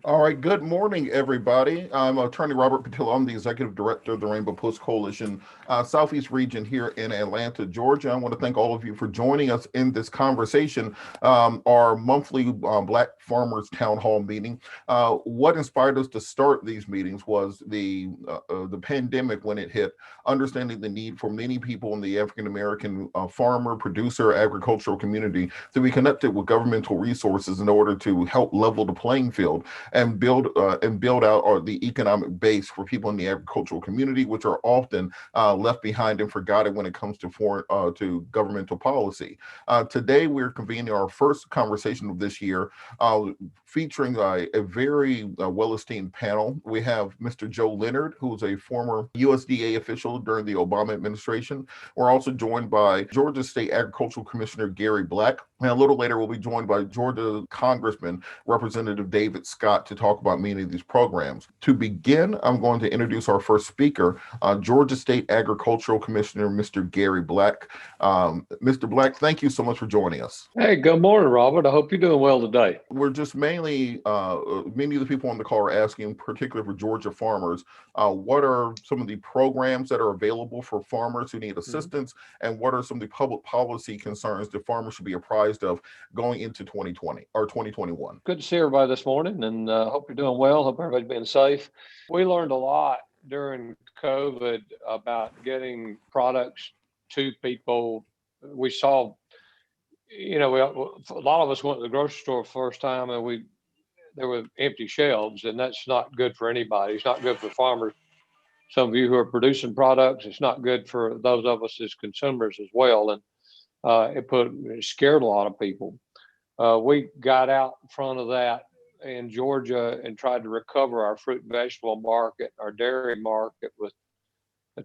All right, good morning, everybody. I'm attorney Robert Patillo. I'm the executive director of the Rainbow Push Coalition Southeast region here in Atlanta, Georgia. I want to thank all of you for joining us in this conversation, our monthly Black Farmers Town Hall meeting. What inspired us to start these meetings was the pandemic when it hit, understanding the need for many people in the African American farmer, producer, agricultural community to be connected with governmental resources in order to help level the playing field and build out the economic base for people in the agricultural community, which are often left behind and forgotten when it comes to foreign to governmental policy. Today, we're convening our first conversation of this year, featuring a very well-esteemed panel. We have Mr. Joe Leonard, who's a former USDA official during the Obama administration. We're also joined by Georgia State Agricultural Commissioner Gary Black. And a little later, we'll be joined by Georgia Congressman Representative David Scott to talk about many of these programs. To begin, I'm going to introduce our first speaker, Georgia State Agricultural Commissioner, Mr. Gary Black. Mr. Black, thank you so much for joining us. Hey, good morning, Robert. I hope you're doing well today. We're just mainly, many of the people on the call are asking, particularly for Georgia farmers, what are some of the programs that are available for farmers who need assistance, and what are some of the public policy concerns that farmers should be apprised of going into 2020 or 2021? Good to see everybody this morning, and hope you're doing well. Hope everybody's being safe. We learned a lot during COVID about getting products to people. We saw, a lot of us went to the grocery store first time, and there were empty shelves, and that's not good for anybody. It's not good for farmers. Some of you who are producing products, it's not good for those of us as consumers as well. And it scared a lot of people. We got out in front of that in Georgia and tried to recover our fruit and vegetable market, our dairy market, with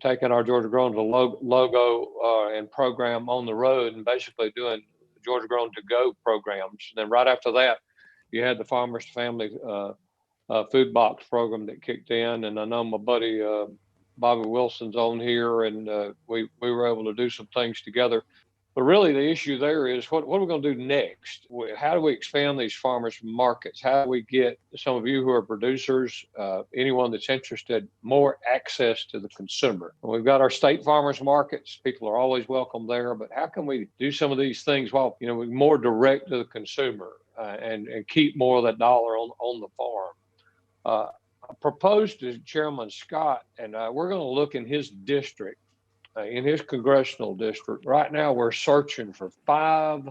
taking our Georgia Grown to logo and program on the road, and basically doing Georgia Grown to Go programs. And then right after that, you had the Farmers to Family food box program that kicked in. And I know my buddy Bobby Wilson's on here, and we were able to do some things together. But really, the issue there is what are we going to do next? How do we expand these farmers markets? How do we get some of you who are producers, anyone that's interested, more access to the consumer? We've got our state farmers markets. People are always welcome there. But how can we do some of these things while we're more direct to the consumer and keep more of that dollar on the farm? I proposed to Chairman Scott, and we're going to look in his district. In his congressional district. Right now, we're searching for 5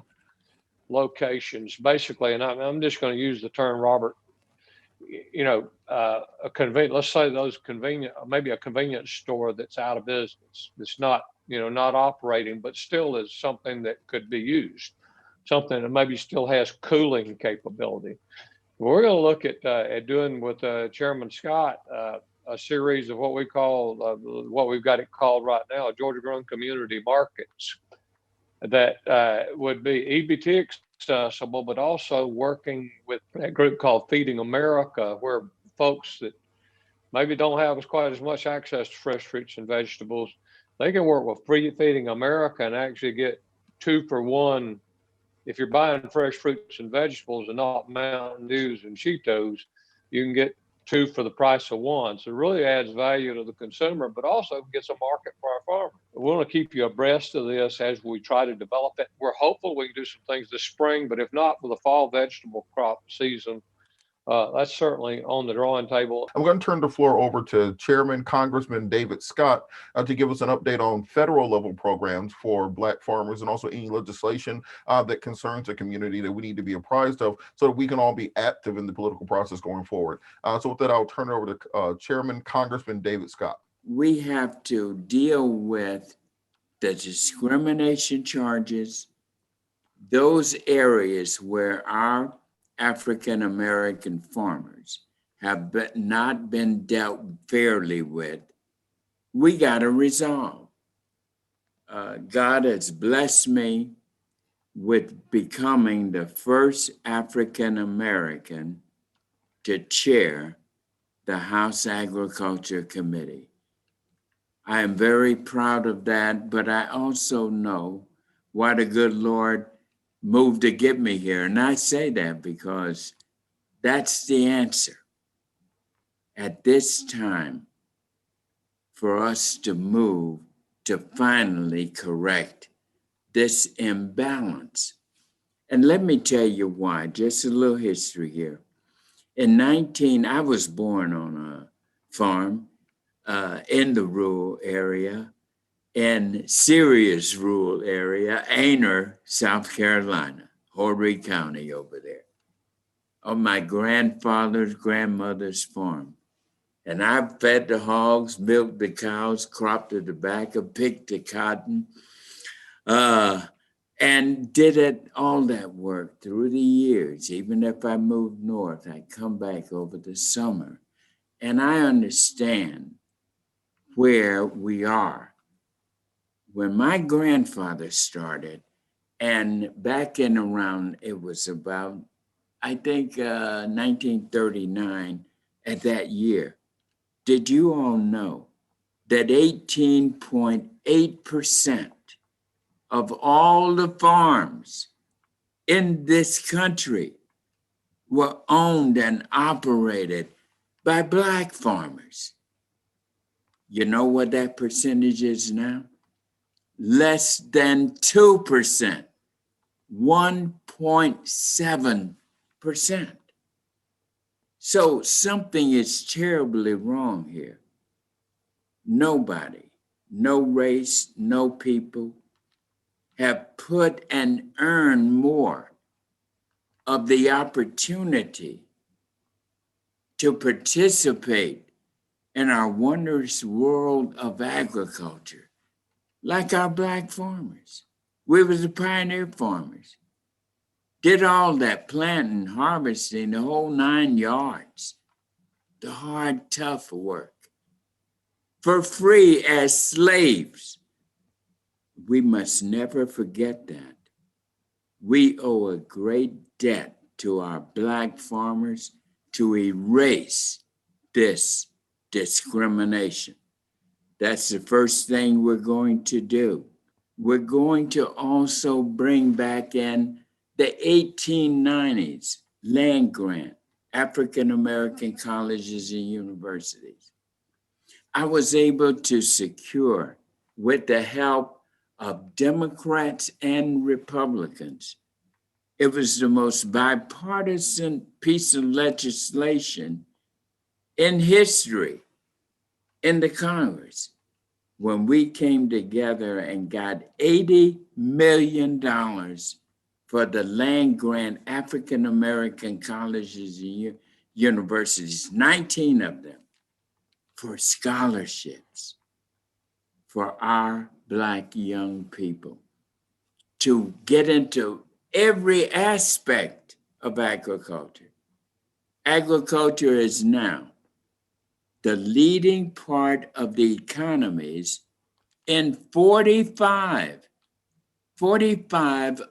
locations, basically, and I'm just going to use the term, Robert, let's say those maybe a convenience store that's out of business, that's not operating, but still is something that could be used, something that maybe still has cooling capability. We're going to look at doing with Chairman Scott, a series of what we call, what we've got it called right now, Georgia Grown Community Markets that would be EBT accessible, but also working with that group called Feeding America, where folks that maybe don't have quite as much access to fresh fruits and vegetables, they can work with Feeding America and actually get 2 for 1. If you're buying fresh fruits and vegetables and not Mountain Dews and Cheetos, you can get 2 for the price of 1. So it really adds value to the consumer, but also gets a market for our farmers. We want to keep you abreast of this as we try to develop it. We're hopeful we can do some things this spring, but if not, for the fall vegetable crop season, that's certainly on the drawing table. I'm going to turn the floor over to Chairman Congressman David Scott to give us an update on federal level programs for Black farmers and also any legislation that concerns the community that we need to be apprised of so that we can all be active in the political process going forward. So with that, I'll turn it over to Chairman Congressman David Scott. We have to deal with the discrimination charges, those areas where our African American farmers have not been dealt fairly with. We got to resolve. God has blessed me with becoming the first African American to chair the House Agriculture Committee. I am very proud of that, but I also know why the good Lord moved to get me here. And I say that because That's the answer at this time for us to move to finally correct this imbalance. And let me tell you why, just a little history here. I was born on a farm in the rural area, in Syria's rural area, Aner, South Carolina, Horry County over there, on my grandfather's grandmother's farm. And I fed the hogs, milked the cows, cropped the tobacco, picked the cotton, and did all that work through the years. Even if I moved north, I'd come back over the summer. And I understand where we are. When my grandfather started, and back in around, it was about, I think, 1939 at that year, did you all know that 18.8% of all the farms in this country were owned and operated by Black farmers? You know what that percentage is now? Less than 2%, 1.7%. So something is terribly wrong here. Nobody, no race, no people have put and earned more of the opportunity to participate in our wondrous world of agriculture, like our Black farmers. We were the pioneer farmers. Did all that planting, harvesting, the whole 9 yards, the hard, tough work, for free as slaves. We must never forget that. We owe a great debt to our Black farmers to erase this discrimination. That's the first thing we're going to do. We're going to also bring back in the 1890s land grant, African American colleges and universities. I was able to secure, with the help of Democrats and Republicans, it was the most bipartisan piece of legislation in history in the Congress, when we came together and got $80 million for the land grant African American colleges and universities, 19 of them, for scholarships for our Black young people to get into every aspect of agriculture. Agriculture is now the leading part of the economies in 45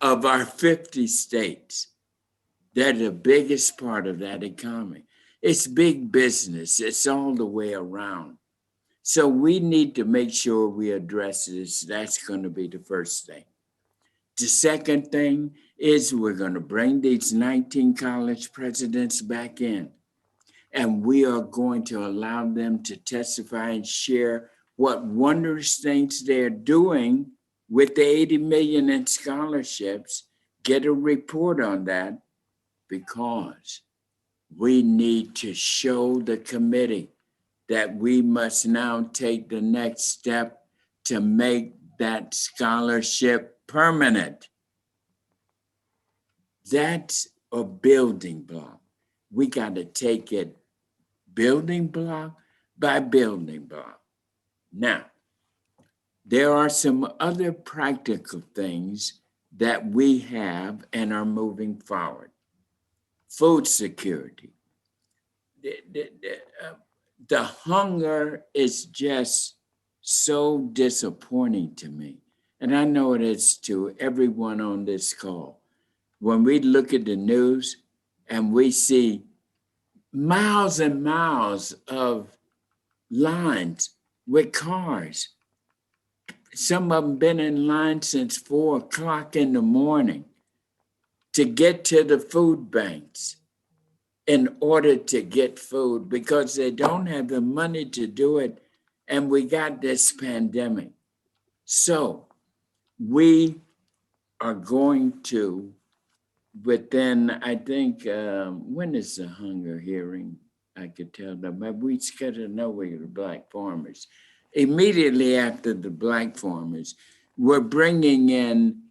of our 50 states. They're the biggest part of that economy. It's big business. It's all the way around. So we need to make sure we address this. That's going to be the first thing. The second thing is we're going to bring these 19 college presidents back in, and we are going to allow them to testify and share what wondrous things they're doing with the 80 million in scholarships. Get a report on that, because we need to show the committee that we must now take the next step to make that scholarship permanent. That's a building block. We got to take it building block by building block. Now, there are some other practical things that we have and are moving forward. Food security. The hunger is just so disappointing to me. And I know it is to everyone on this call. When we look at the news and we see miles and miles of lines with cars, some of them been in line since 4 o'clock in the morning to get to the food banks. in order to get food because they don't have the money to do it. And we got this pandemic. So we are going to, within, I think, when is the hunger hearing? I could tell them, but we got to know we're the Black farmers. Immediately after the Black farmers, we're bringing in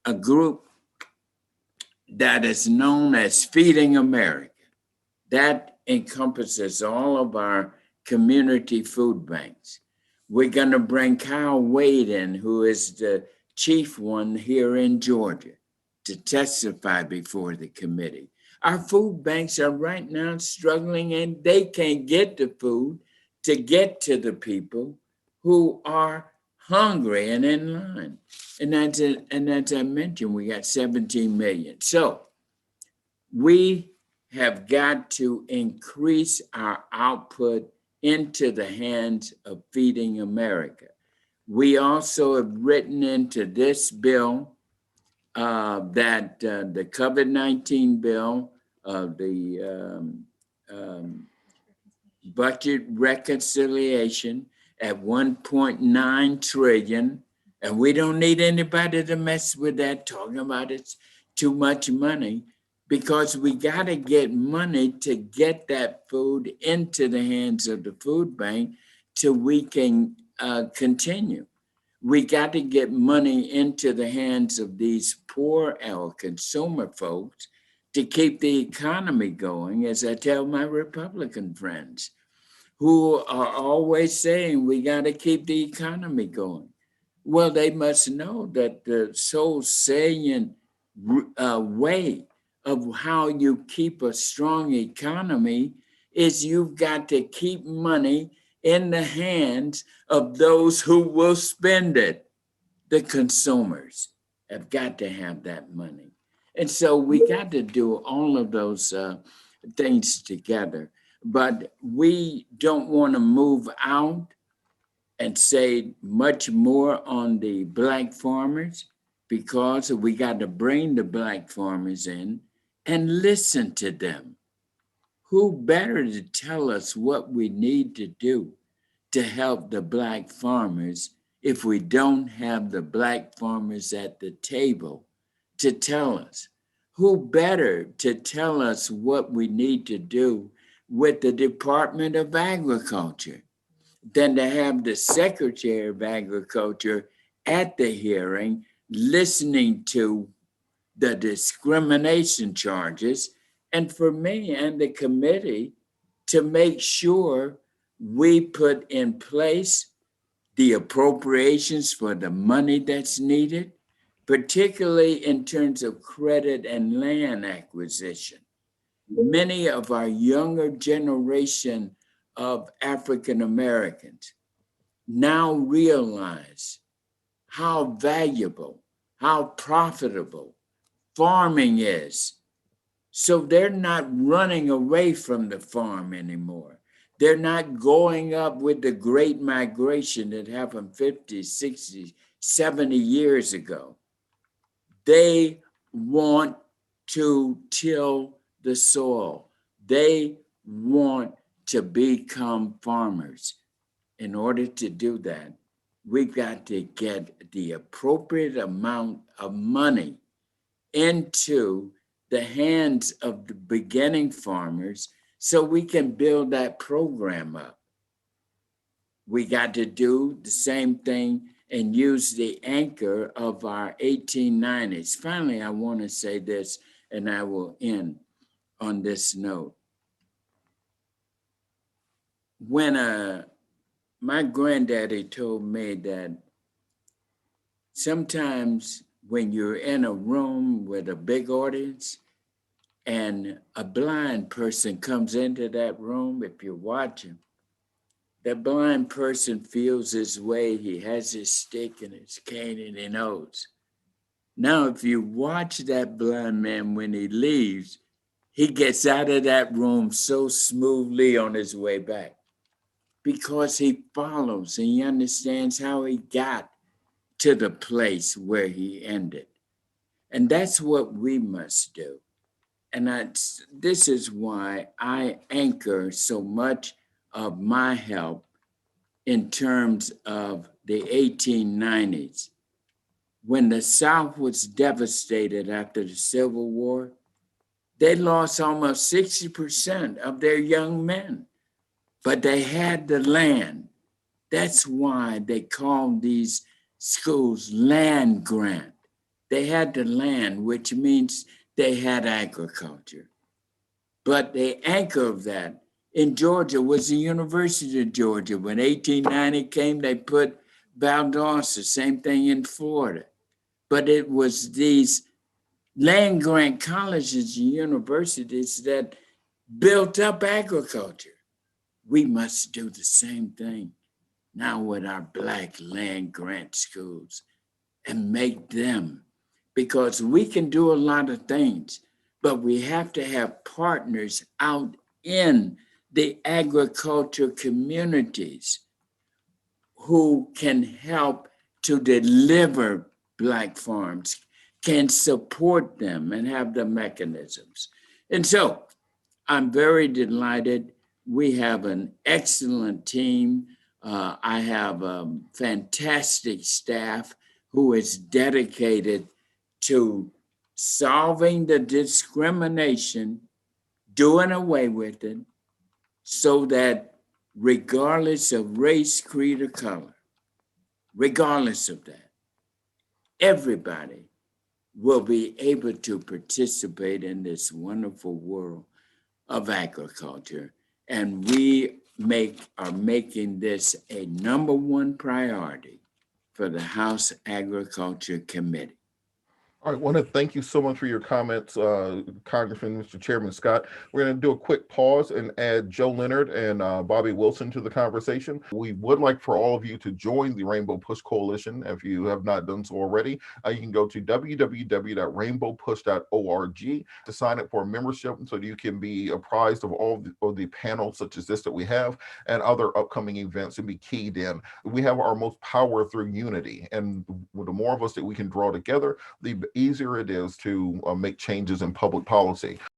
a group that is known as Feeding America. That encompasses all of our community food banks. We're going to bring Kyle Wade in, who is the chief one here in Georgia, to testify before the committee. Our food banks are right now struggling and they can't get the food to get to the people who are hungry and in line. And as I mentioned, we got 17 million. So we have got to increase our output into the hands of Feeding America. We also have written into this bill that the COVID-19 bill, the budget reconciliation at 1.9 trillion, and we don't need anybody to mess with that, talking about it's too much money, because we got to get money to get that food into the hands of the food bank till we can continue. We got to get money into the hands of these poor our consumer folks to keep the economy going, as I tell my Republican friends, who are always saying we got to keep the economy going. Well, they must know that the so salient way of how you keep a strong economy is you've got to keep money in the hands of those who will spend it. The consumers have got to have that money. And so we got to do all of those things together. But we don't want to move out and say much more on the Black farmers, because we got to bring the Black farmers in and listen to them. Who better to tell us what we need to do to help the Black farmers if we don't have the Black farmers at the table to tell us? Who better to tell us what we need to do with the Department of Agriculture than to have the Secretary of Agriculture at the hearing listening to the discrimination charges, and for me and the committee to make sure we put in place the appropriations for the money that's needed, particularly in terms of credit and land acquisition. Many of our younger generation of African Americans now realize how valuable, how profitable farming is. So they're not running away from the farm anymore. They're not going up with the great migration that happened 50, 60, 70 years ago. They want to till the soil. They want to become farmers. In order to do that, we've got to get the appropriate amount of money into the hands of the beginning farmers so we can build that program up. We got to do the same thing and use the anchor of our 1890s. Finally, I want to say this, and I will end on this note. When my granddaddy told me that sometimes when you're in a room with a big audience and a blind person comes into that room, if you watch him, that blind person feels his way. He has his stick and his cane and he knows. Now, if you watch that blind man when he leaves, he gets out of that room so smoothly on his way back because he follows and he understands how he got to the place where he ended. And that's what we must do. and this is why I anchor so much of my help in terms of the 1890s. When the South was devastated after the Civil War, they lost almost 60% of their young men, but they had the land. That's why they called these schools land grant. They had the land, which means they had agriculture. But the anchor of that in Georgia was the University of Georgia. When 1890 came, they put Valdosta, same thing in Florida. But it was these land grant colleges and universities that built up agriculture. We must do the same thing now with our Black land grant schools and make them, because we can do a lot of things, but we have to have partners out in the agriculture communities who can help to deliver Black farms, can support them and have the mechanisms. And so I'm very delighted. We have an excellent team. I have a fantastic staff who is dedicated to solving the discrimination, doing away with it, so that regardless of race, creed, or color, regardless of that, everybody will be able to participate in this wonderful world of agriculture. And we are making this a #1 priority for the House Agriculture Committee. All right, I want to thank you so much for your comments, Congressman, Mr. Chairman Scott. We're going to do a quick pause and add Joe Leonard and Bobby Wilson to the conversation. We would like for all of you to join the Rainbow Push Coalition. If you have not done so already, you can go to www.rainbowpush.org to sign up for a membership so that you can be apprised of all of the panels such as this that we have and other upcoming events and be keyed in. We have our most power through unity, and the more of us that we can draw together, the easier it is to make changes in public policy.